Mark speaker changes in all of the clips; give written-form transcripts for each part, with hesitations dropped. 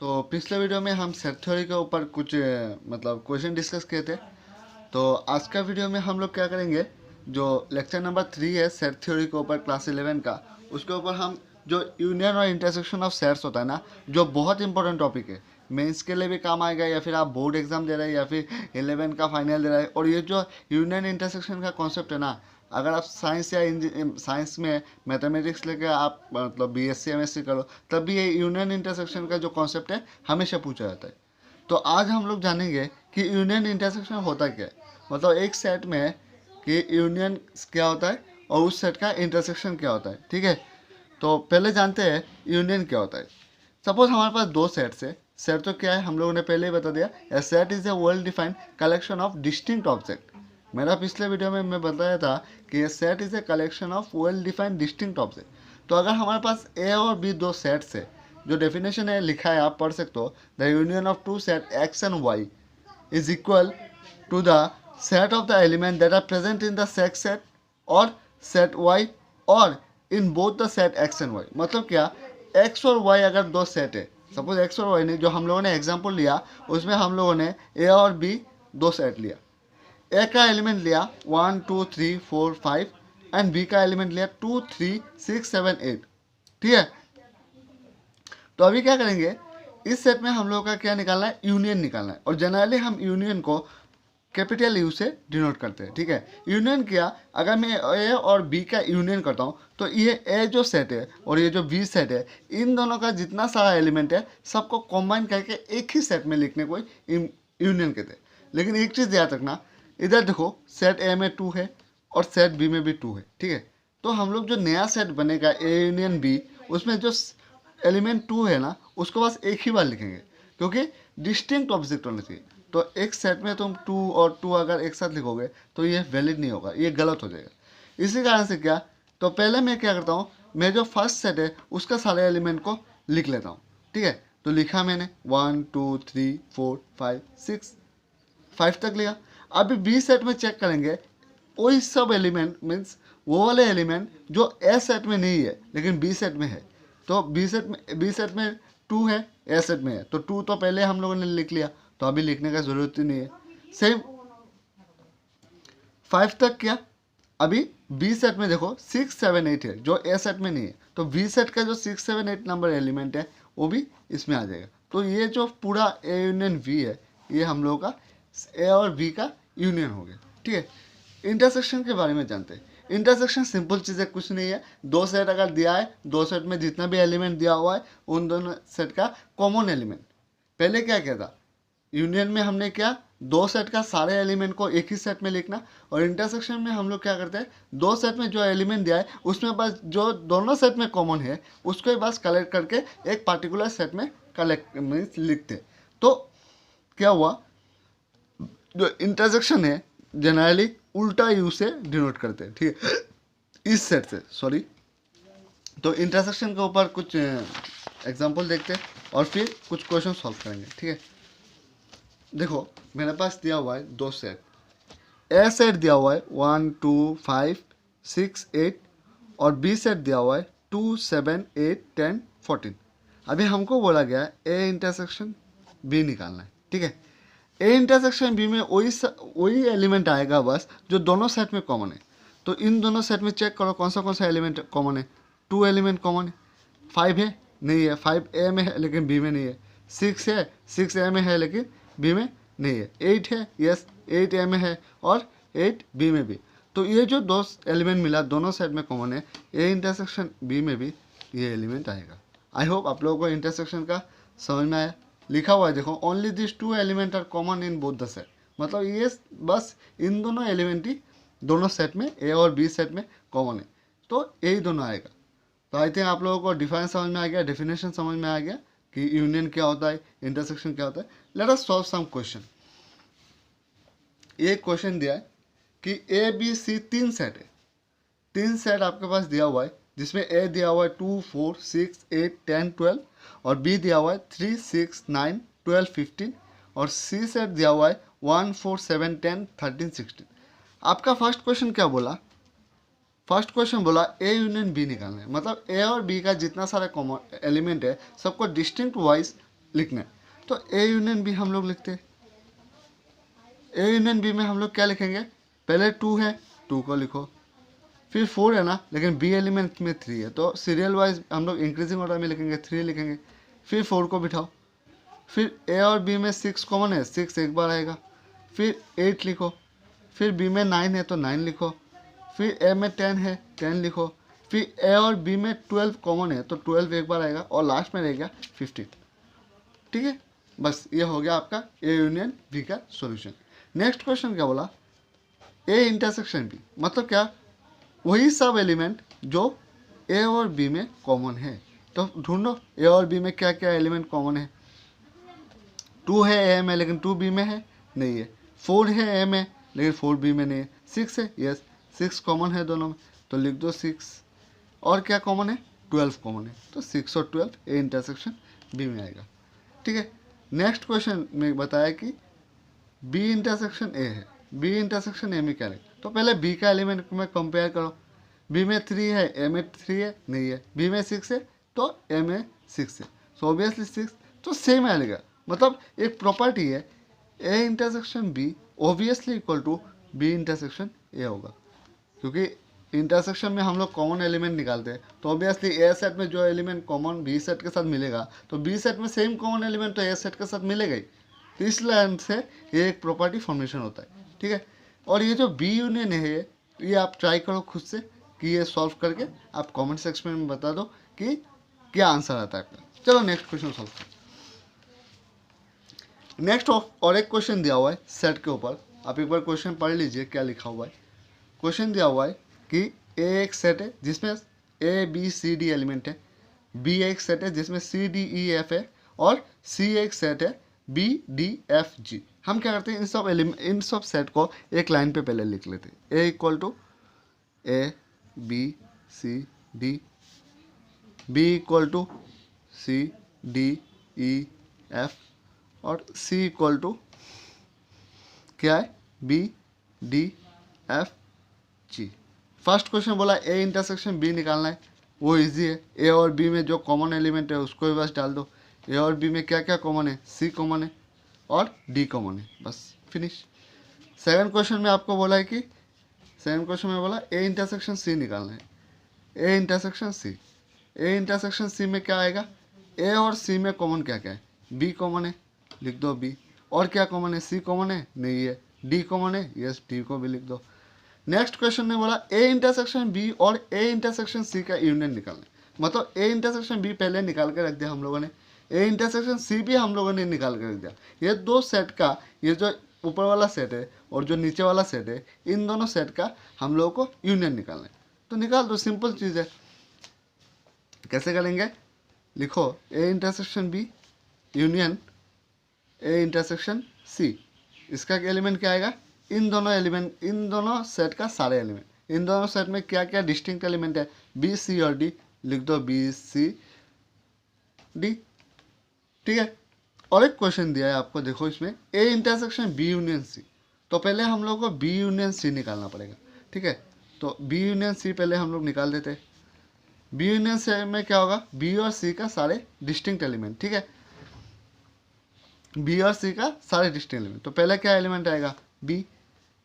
Speaker 1: तो पिछले वीडियो में हम सेट थ्योरी के ऊपर कुछ मतलब क्वेश्चन डिस्कस किए थे। तो आज का वीडियो में हम लोग क्या करेंगे, जो लेक्चर नंबर 3 है सेट थ्योरी के ऊपर क्लास 11 का, उसके ऊपर हम जो यूनियन और इंटरसेक्शन ऑफ सेट्स होता है ना, जो बहुत इंपॉर्टेंट टॉपिक है, मेंस के लिए भी काम आएगा या फिर आप बोर्ड एग्जाम दे रहे हैं या फिर 11 का फाइनल दे रहे हैं। और ये जो यूनियन इंटरसेक्शन का कॉन्सेप्ट है ना, अगर आप साइंस या साइंस में मैथमेटिक्स लेके आप मतलब बीएससी एमएससी करो, तब भी ये यूनियन इंटरसेक्शन का जो कॉन्सेप्ट है हमेशा पूछा जाता है। तो आज हम लोग जानेंगे कि यूनियन इंटरसेक्शन होता क्या है, मतलब एक सेट में कि यूनियन क्या होता है और उस सेट का इंटरसेक्शन क्या होता है। ठीक है, तो पहले जानते हैं यूनियन क्या होता है। सपोज हमारे पास दो सेट्स है। सेट तो क्या है हम लोगों ने पहले ही बता दिया, a set is a well defined collection of distinct object. मेरा पिछले वीडियो में मैं बताया था कि ये set is a collection of well defined distinct object. तो अगर हमारे पास ए और बी दो सेट्स है, जो डेफिनेशन है लिखा है आप पढ़ सकते हो, the union of two set X and Y is equal to the set of the element that are present in the set or set y or in both the set x and y। मतलब क्या, x और y अगर दो set है, suppose x और y ने जो हम लोगों ने एग्जांपल लिया उसमें हम लोगों ने a और b दो सेट लिया। a का एलिमेंट लिया 1 2 3 4 5 एंड b का एलिमेंट लिया 2 3 6 7 8। ठीक है, तो अभी क्या करेंगे, इस सेट में हम लोगों का क्या निकालना है, यूनियन निकालना है। और जनरली हम यूनियन को कैपिटल यू से डिनोट करते हैं। ठीक है, यूनियन क्या, अगर मैं ए और बी का यूनियन करता हूँ तो ये ए जो सेट है और ये जो बी सेट है, इन दोनों का जितना सारा एलिमेंट है सबको कॉम्बाइन करके एक ही सेट में लिखने को यूनियन कहते हैं। लेकिन एक चीज़ याद रखना, इधर देखो सेट ए में 2 है और सेट बी में भी 2 है। ठीक है, तो हम लोग जो नया सेट बनेगा ए यूनियन बी, उसमें जो एलिमेंट 2 है ना, उसको बस एक ही बार लिखेंगे क्योंकि डिस्टिंक्ट ऑब्जेक्ट होना चाहिए। तो एक सेट में तुम 2 और 2 अगर एक साथ लिखोगे तो ये वैलिड नहीं होगा, ये गलत हो जाएगा। इसी कारण से क्या, तो पहले मैं क्या करता हूँ, मैं जो फर्स्ट सेट है उसका सारे एलिमेंट को लिख लेता हूँ। ठीक है, तो लिखा मैंने 1 2 3 4 5 6 5 तक लिया। अभी बी सेट में चेक करेंगे, वही सब एलिमेंट मीन्स वो वाले एलिमेंट जो ए सेट में नहीं है लेकिन बी सेट में है। तो बी सेट में 2 है, ए सेट में है, तो 2 तो पहले हम लोगों ने लिख लिया, तो अभी लिखने का ज़रूरत ही नहीं है। सेम 5 तक क्या, अभी बी सेट में देखो 6 7 8 है जो ए सेट में नहीं है, तो बी सेट का जो 6 7 8 नंबर एलिमेंट है वो भी इसमें आ जाएगा। तो ये जो पूरा ए यूनियन वी है, ये हम लोगों का ए और बी का यूनियन हो गया। ठीक है, इंटरसेक्शन के बारे में जानते हैं। इंटरसेक्शन सिंपल चीज़ है, कुछ नहीं है। दो सेट अगर दिया है, दो सेट में जितना भी एलिमेंट दिया हुआ है उन दोनों सेट का कॉमन एलिमेंट। पहले क्या किया था, यूनियन में हमने क्या, दो सेट का सारे एलिमेंट को एक ही सेट में लिखना। और इंटरसेक्शन में हम लोग क्या करते हैं, दो सेट में जो एलिमेंट दिया है उसमें बस जो दोनों सेट में कॉमन है उसको ही बस कलेक्ट करके एक पार्टिकुलर सेट में कलेक्ट मीन्स लिखते। तो क्या हुआ, जो इंटरसेक्शन है जनरली उल्टा यू से डिनोट करते हैं। ठीक है, इस सेट से सॉरी। तो इंटरसेक्शन के ऊपर कुछ एग्जांपल देखते हैं और फिर कुछ क्वेश्चन सॉल्व करेंगे। ठीक है, देखो मेरे पास दिया हुआ है दो सेट। ए सेट दिया हुआ है 1 2 5 6 8 और बी सेट दिया हुआ है 2 7 8 10 14। अभी हमको बोला गया है ए इंटरसेक्शन बी निकालना है। ठीक है, ए इंटरसेक्शन बी में वही एलिमेंट आएगा बस जो दोनों सेट में कॉमन है। तो इन दोनों सेट में चेक करो कौन सा एलिमेंट कॉमन है। 2 एलिमेंट कॉमन है, 5 है नहीं है, 5 ए में है लेकिन बी में नहीं है। 6 है, 6 ए में है लेकिन बी में नहीं है। 8 है, यस 8 ए में है और 8 बी में भी। तो ये जो दो एलिमेंट मिला दोनों सेट में कॉमन है, ए इंटरसेक्शन बी में भी ये एलिमेंट आएगा। आई होप आप लोगों को इंटरसेक्शन का समझ में आया। लिखा हुआ है देखो, only this 2 element are common in both the set. मतलब ये बस इन दोनों एलिमेंट ही दोनों सेट में ए और बी सेट में कॉमन है, तो यही दोनों आएगा। तो आई थिंक आप लोगों को डिफाइन समझ में आ गया, डेफिनेशन समझ में आ गया कि यूनियन क्या होता है, इंटरसेक्शन क्या होता है। Let us solve some question. एक क्वेश्चन दिया है कि ए बी सी 3 सेट है। 3 सेट आपके पास दिया हुआ है जिसमें ए दिया हुआ है 2 4 6 8 10 12 और बी दिया हुआ है 3 6 9 12 15 और सी सेट दिया हुआ है 1 4 7 10 13 16। आपका फर्स्ट क्वेश्चन क्या बोला, फर्स्ट क्वेश्चन बोला ए यूनियन बी निकालना है। मतलब ए और बी का जितना सारा कॉमन एलिमेंट है सबको डिस्टिंक्ट वाइज लिखना है। तो ए यूनियन बी हम लोग लिखते हैं। ए यूनियन बी में हम लोग क्या लिखेंगे, पहले 2 है, 2 को लिखो, फिर 4 है ना, लेकिन बी एलिमेंट में 3 है, तो सीरियल वाइज हम लोग इंक्रीजिंग ऑर्डर में लिखेंगे, 3 लिखेंगे, फिर 4 को बिठाओ, फिर ए और बी में 6 कॉमन है, 6 एक बार आएगा, फिर 8 लिखो, फिर बी में 9 है तो 9 लिखो, फिर ए में 10 है, 10 लिखो, फिर ए और बी में 12 कॉमन है तो 12 एक बार आएगा, और लास्ट में रहेगा 15। ठीक है, बस ये हो गया आपका ए यूनियन बी का सॉल्यूशन। नेक्स्ट क्वेश्चन क्या बोला, ए इंटरसेक्शन बी, मतलब क्या, वही सब एलिमेंट जो ए और बी में कॉमन है। तो ढूंढो ए और बी में क्या क्या एलिमेंट कॉमन है। 2 है ए में लेकिन 2 बी में है, नहीं है। 4 है ए में लेकिन 4 बी में नहीं है। 6 है, यस 6 कॉमन है दोनों में, तो लिख दो 6। और क्या कॉमन है, 12 कॉमन है, तो 6 और 12 ए इंटरसेक्शन बी में आएगा। ठीक है, नेक्स्ट क्वेश्चन में बताया कि बी इंटरसेक्शन ए है, बी इंटरसेक्शन ए में क्या है, तो पहले बी का एलिमेंट में कंपेयर करो। बी में 3 है, ए में 3 है, नहीं है। बी में 6 है तो ए में 6 है, सो ऑब्वियसली 6 तो सेम आएगा। मतलब एक प्रॉपर्टी है A intersection B obviously equal to B intersection A होगा, क्योंकि इंटरसेक्शन में हम लोग कॉमन एलिमेंट निकालते हैं, तो ऑब्वियसली ए सेट में जो एलिमेंट कॉमन बी सेट के साथ मिलेगा, तो बी सेट में सेम कॉमन एलिमेंट तो ए सेट के साथ मिलेगा ही। तो इस लाइन से ये एक प्रॉपर्टी फॉर्मेशन होता है। ठीक है, और ये जो बी यूनियन है ये आप ट्राई करो खुद से कि ये सॉल्व करके आप कमेंट सेक्शन में बता दो कि क्या आंसर आता है आपका। चलो नेक्स्ट क्वेश्चन सॉल्व करो। नेक्स्ट और एक क्वेश्चन दिया हुआ है सेट के ऊपर, आप एक बार क्वेश्चन पढ़ लीजिए क्या लिखा हुआ है। क्वेश्चन दिया हुआ है कि ए एक सेट है जिसमें A B C D element है, बी एक सेट है जिसमें सी डी ई एफ है, और सी एक सेट है बी डी एफ जी। हम क्या करते हैं, इन सब सेट को एक लाइन पे पहले लिख लेते हैं। A equal to A B C D, B equal to C D E F, और सी इक्वल टू क्या है, B D F G. First question बोला ए इंटरसेक्शन बी निकालना है, वो इजी है। ए और बी में जो कॉमन एलिमेंट है उसको ही बस डाल दो। ए और बी में क्या क्या कॉमन है, सी कॉमन है और डी कॉमन है, बस फिनिश। सेकंड क्वेश्चन में आपको बोला है कि सेकंड क्वेश्चन में बोला ए इंटरसेक्शन सी निकालना है, A intersection C. A intersection सी में क्या आएगा, ए और सी में कॉमन क्या क्या है, बी कॉमन है, लिख दो बी। और क्या कॉमन है, सी कॉमन है, नहीं है। डी कॉमन है, यस डी को भी लिख दो। नेक्स्ट क्वेश्चन ने बोला ए इंटरसेक्शन बी और ए इंटरसेक्शन सी का यूनियन निकालना है, मतलब ए इंटरसेक्शन बी पहले निकाल के रख दिया हम लोगों ने, ए इंटरसेक्शन सी भी हम लोगों ने निकाल के रख दिया। ये दो सेट का, ये जो ऊपर वाला सेट है और जो नीचे वाला सेट है, इन दोनों सेट का हम लोगों को यूनियन निकालना है, तो निकाल दो, सिंपल चीज़ है। कैसे करेंगे, लिखो A intersection B union A intersection C. इसका एलिमेंट क्या आएगा, इन दोनों एलिमेंट, इन दोनों सेट का सारे एलिमेंट, इन दोनों सेट में क्या क्या डिस्टिंक्ट एलिमेंट है, बी सी और डी, लिख दो बी सी डी। ठीक है, और एक क्वेश्चन दिया है आपको, देखो इसमें A intersection B union C, तो पहले हम लोग को बी यूनियन सी निकालना पड़ेगा। ठीक है, तो बी यूनियन सी पहले हम लोग निकाल देते हैं। बी यूनियन सी में क्या होगा, बी और सी का सारे डिस्टिंक्ट एलिमेंट। ठीक है, बी और सी का सारे डिस्टिंक्ट एलिमेंट, तो पहले क्या एलिमेंट आएगा, बी,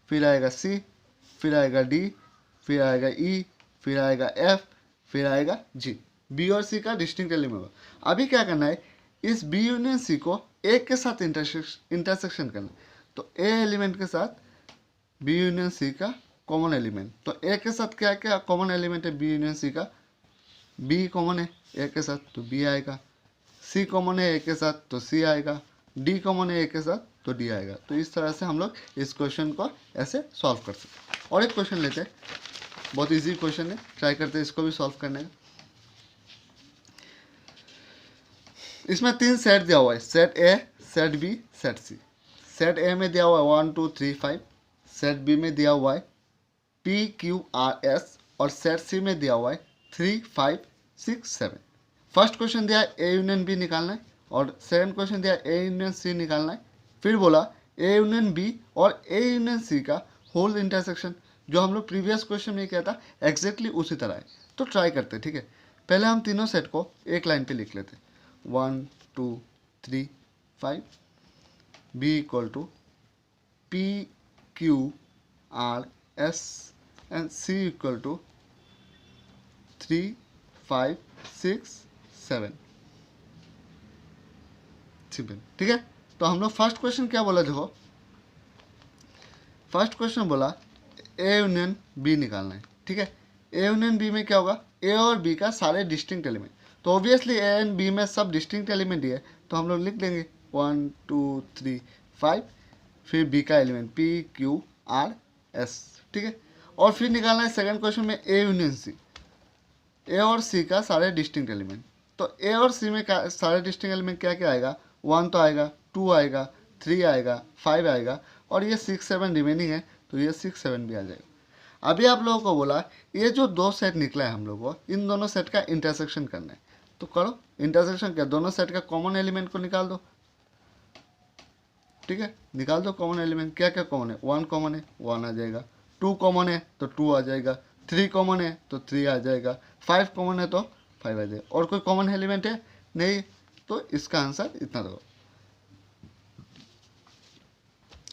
Speaker 1: फिर आएगा सी, फिर आएगा डी, फिर आएगा ई, फिर आएगा एफ, फिर आएगा जी। बी और सी का डिस्टिंक्ट एलिमेंट होगा। अभी क्या करना है, इस बी यूनियन सी को ए के साथ इंटरसेक्शन करना है, तो ए एलिमेंट के साथ बी यूनियन सी का कॉमन एलिमेंट, तो ए के साथ क्या क्या कॉमन एलिमेंट है बी यूनियन सी का, बी कॉमन है ए के साथ तो बी आएगा, सी कॉमन है ए के साथ तो सी आएगा, डी कॉमन है ए के साथ तो डी आएगा। तो इस तरह से हम लोग इस क्वेश्चन को ऐसे सॉल्व कर सकते हैं। और एक क्वेश्चन लेते हैं, बहुत इजी क्वेश्चन है, ट्राई करते हैं इसको भी सॉल्व करने का। इसमें 3 सेट दिया हुआ है, set A, set B, set C. Set A में दिया हुआ है 1 2 3 5, सेट बी में दिया हुआ है पी क्यू आर एस, और सेट सी में दिया हुआ है 3 5 6 7। फर्स्ट क्वेश्चन दिया है ए यूनियन बी निकालना है, और सेकंड क्वेश्चन दिया ए यूनियन सी निकालना है। फिर बोला ए यूनियन बी और ए यूनियन सी का होल इंटरसेक्शन, जो हम लोग प्रीवियस क्वेश्चन में किया था एग्जैक्टली उसी तरह है। तो ट्राई करते हैं। ठीक है, पहले हम तीनों सेट को एक लाइन पे लिख लेते हैं, 1 2 3 5, B equal to P Q R S and C equal to 3 5 6 7। Simple, ठीक है। तो हम लोग फर्स्ट क्वेश्चन क्या बोला, देखो फर्स्ट क्वेश्चन बोला ए यूनियन बी निकालना है, ठीक है। ए यूनियन बी में क्या होगा, ए और बी का सारे डिस्टिंक्ट एलिमेंट, तो ऑब्वियसली ए एंड बी में सब डिस्टिंक्ट एलिमेंट ही है, तो हम लोग लिख देंगे 1 2 3 5, फिर बी का element P Q R S, ठीक है। और फिर निकालना है सेकंड क्वेश्चन में ए यूनियन सी, ए और सी का सारे डिस्टिंक्ट एलिमेंट, तो ए और सी में सारे डिस्टिंक्ट एलिमेंट क्या क्या आएगा, 1 तो आएगा, 2 आएगा, 3 आएगा, 5 आएगा, और ये 6 7 रिमेनिंग है, तो ये 6 7 भी आ जाएगा। अभी आप लोगों को बोला ये जो दो सेट निकला है हम लोग को, इन दोनों सेट का इंटरसेक्शन करना है, तो करो इंटरसेक्शन। क्या, दोनों सेट का कॉमन एलिमेंट को निकाल दो, ठीक है, निकाल दो कॉमन एलिमेंट। क्या क्या कॉमन है, 1 कॉमन है 1 आ जाएगा, 2 कॉमन है तो 2 आ जाएगा, 3 कॉमन है तो 3 आ जाएगा, 5 कॉमन है तो 5 आ जाएगा। और कोई कॉमन एलिमेंट है नहीं, तो इसका आंसर इतना दो।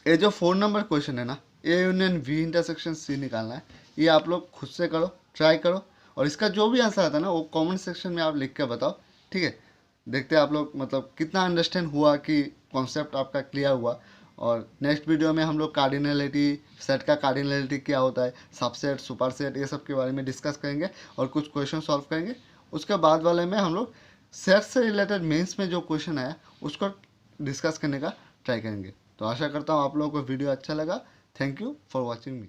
Speaker 1: ये जो 4 नंबर क्वेश्चन है ना, A union B intersection C निकालना है, ये आप लोग खुद से करो, ट्राई करो, और इसका जो भी आंसर आता है ना वो कमेंट सेक्शन में आप लिख के बताओ, ठीक है। देखते हैं आप लोग मतलब कितना अंडरस्टैंड हुआ, कि कॉन्सेप्ट आपका क्लियर हुआ। और नेक्स्ट वीडियो में हम लोग कार्डिनलिटी, सेट का कार्डिनलिटी क्या होता है, सबसेट, सुपर सेट, ये सब के बारे में डिस्कस करेंगे और कुछ क्वेश्चन सॉल्व करेंगे। उसके बाद वाले में हम लोग सेट से रिलेटेड मेंस में जो क्वेश्चन आया उसको डिस्कस करने का ट्राई करेंगे। तो आशा करता हूँ आप लोगों को वीडियो अच्छा लगा। Thank you for watching me.